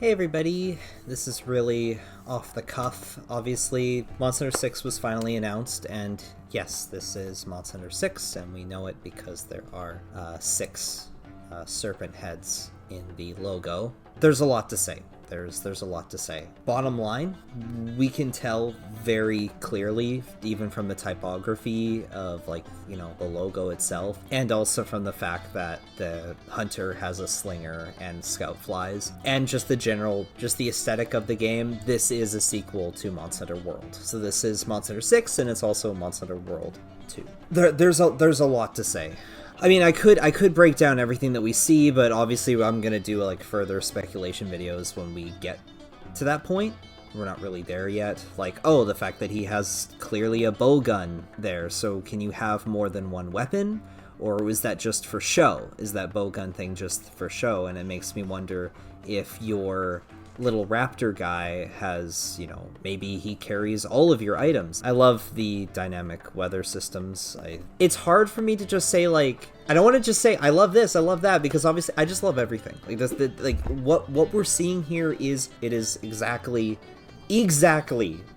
Hey everybody, this is really off the cuff. Obviously, Monster Hunter 6 was finally announced, and yes, this is Monster Hunter 6, and we know it because there are six serpent heads in the logo. There's a lot to say. There's a lot to say. Bottom line, we can tell very clearly, even from the typography of the logo itself, and also from the fact that the hunter has a slinger and scout flies, and just the aesthetic of the game. This is a sequel to Monster Hunter World. So this is Monster Hunter 6, and it's also Monster Hunter World 2. There's a lot to say. I mean, I could break down everything that we see, but obviously I'm gonna do further speculation videos when we get to that point. We're not really there yet. The fact that he has clearly a bow gun there, so can you have more than one weapon? Or was that just for show? Is that bow gun thing just for show? And it makes me wonder if your little raptor guy has, maybe he carries all of your items. I love the dynamic weather systems. It's hard for me to just say, I don't want to just say, I love this, I love that, because obviously I just love everything. What we're seeing here is exactly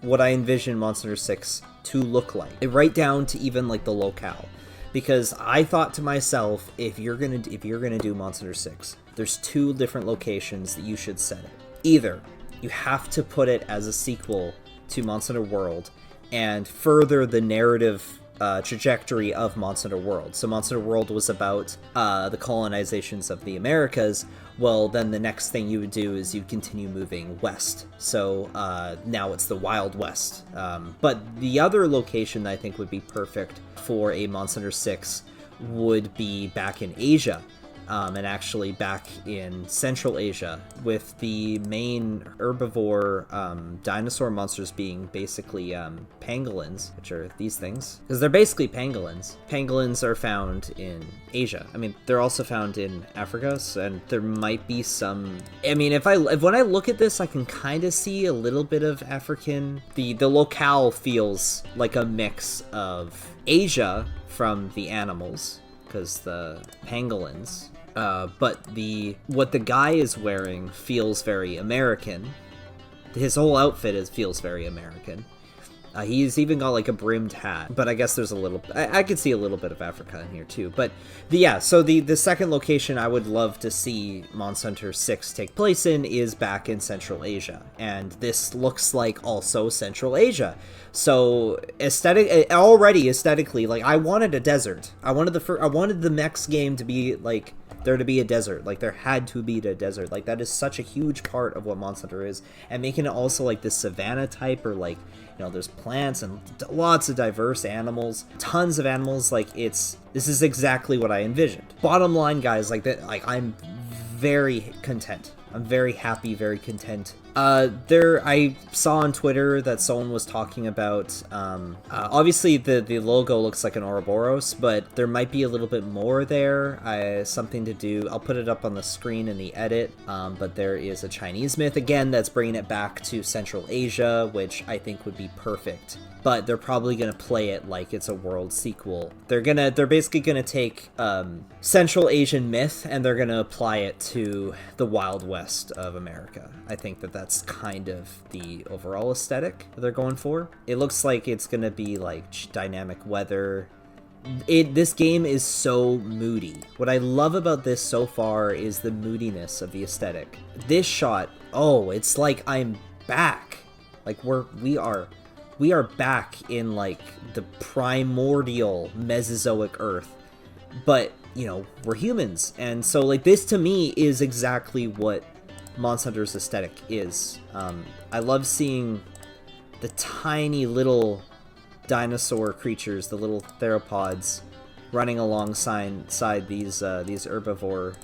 what I envision Monster Hunter 6 to look like. Right down to even the locale. Because I thought to myself, if you're gonna do Monster Hunter 6, there's two different locations that you should set it. Either you have to put it as a sequel to Monster Hunter World and further the narrative trajectory of Monster Hunter World. So Monster Hunter World was about the colonizations of the Americas. Well, then the next thing you would do is you'd continue moving west. So now it's the Wild West. But the other location that I think would be perfect for a Monster Hunter 6 would be back in Asia. And actually back in Central Asia, with the main herbivore dinosaur monsters being basically pangolins, which are these things. Because they're basically pangolins. Pangolins are found in Asia. I mean, they're also found in Africa, and there might be some... I mean, when I look at this, I can kind of see a little bit of African... The locale feels like a mix of Asia from the animals, because the pangolins... but what the guy is wearing feels very American. His whole outfit feels very American. He's even got a brimmed hat, but I guess there's I could see a little bit of Africa in here too. But so the second location I would love to see Monster Hunter 6 take place in is back in Central Asia, and this looks like also Central Asia. So aesthetically, I wanted a desert. I wanted the next game to be there to be a desert. There had to be a desert. That is such a huge part of what Monster Hunter is, and making it also this savanna type, or there's plants and lots of diverse animals, tons of animals. This is exactly what I envisioned. Bottom line, guys, I'm very content. I'm very happy, very content. I saw on Twitter that someone was talking about, obviously the logo looks like an Ouroboros, but there might be a little bit more there, something to do. I'll put it up on the screen in the edit, but there is a Chinese myth, again, that's bringing it back to Central Asia, which I think would be perfect. But they're probably gonna play it like it's a world sequel. They're basically gonna take Central Asian myth and they're gonna apply it to the Wild West of America. I think that's kind of the overall aesthetic they're going for. It looks like it's gonna be dynamic weather. This game is so moody. What I love about this so far is the moodiness of the aesthetic. This shot, it's like I'm back. We are back in the primordial Mesozoic Earth, but we're humans, and so this to me is exactly what Monster Hunter's aesthetic is. I love seeing the tiny little dinosaur creatures, the little theropods, running alongside these herbivore,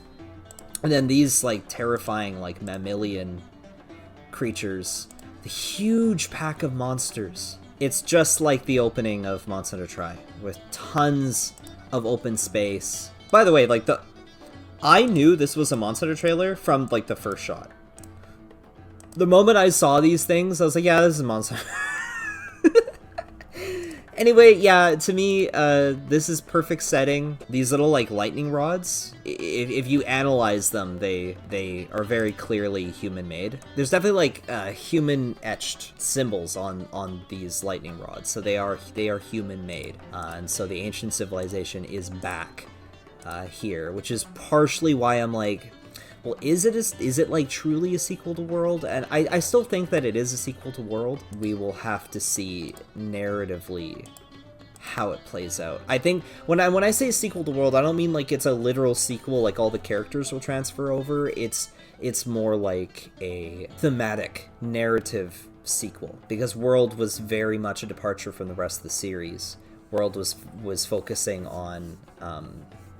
and then these terrifying mammalian creatures. The huge pack of monsters. It's just like the opening of Monster Hunter Tri, with tons of open space. By the way, I knew this was a Monster Hunter trailer from the first shot. The moment I saw these things, I was like, yeah, this is a Monster Hunter. Anyway, yeah, to me, this is perfect setting. These little, like, lightning rods, if you analyze them, they are very clearly human-made. There's definitely, like, human-etched symbols on these lightning rods, so they are human-made. And so the ancient civilization is back here, which is partially why I'm like, well, is it like truly a sequel to World? And I still think that it is a sequel to World. We will have to see narratively how it plays out. I think when I say sequel to World, I don't mean like it's a literal sequel, like all the characters will transfer over. It's more like a thematic narrative sequel, because World was very much a departure from the rest of the series. World was focusing on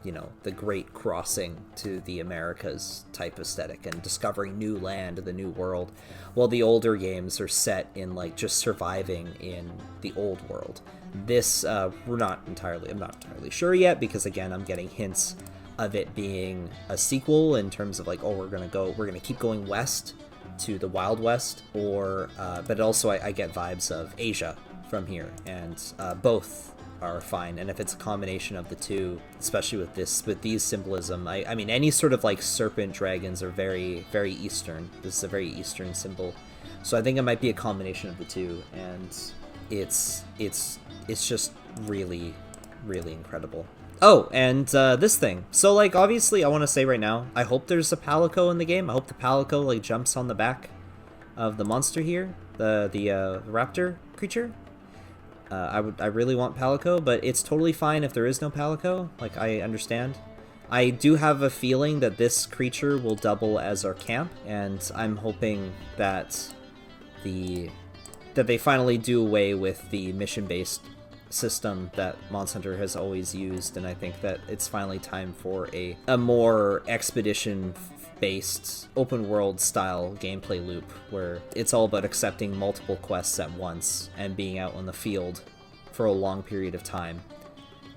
you know, the great crossing to the Americas type aesthetic and discovering new land, the new world, while the older games are set in like just surviving in the old world. This I'm not entirely sure yet, because again, I'm getting hints of it being a sequel in terms of like, oh, we're gonna keep going west to the Wild West, or but also I get vibes of Asia from here, and both are fine. And if it's a combination of the two, especially with these symbolism, I mean, any sort of like serpent dragons are very, very Eastern. This is a very Eastern symbol, so I think it might be a combination of the two, and it's just really, really incredible. Oh, and this thing. So like, obviously, I want to say right now, I hope there's a palico in the game. I hope the palico like jumps on the back of the monster here, the raptor creature. I really want Palico, but it's totally fine if there is no Palico. Like, I understand. I do have a feeling that this creature will double as our camp, and I'm hoping that they finally do away with the mission-based system that Monster Hunter has always used, and I think that it's finally time for a more expedition-based, open-world style gameplay loop, where it's all about accepting multiple quests at once and being out on the field for a long period of time.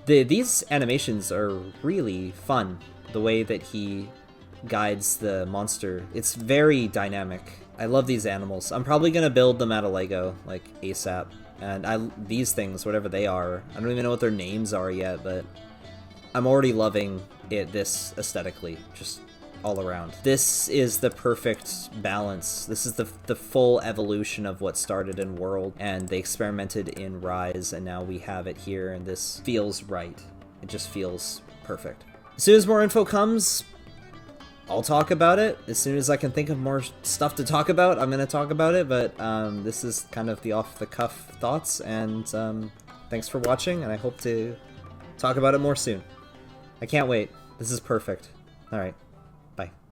These animations are really fun. The way that he guides the monster, it's very dynamic. I love these animals. I'm probably gonna build them out of Lego, like ASAP. And these things, whatever they are, I don't even know what their names are yet, but I'm already loving this aesthetically, just all around. This is the perfect balance. This is the full evolution of what started in World, and they experimented in Rise, and now we have it here, and this feels right. It just feels perfect. As soon as more info comes, I'll talk about it. As soon as I can think of more stuff to talk about, I'm going to talk about it, but this is kind of the off-the-cuff thoughts, and thanks for watching, and I hope to talk about it more soon. I can't wait. This is perfect. Alright. Bye.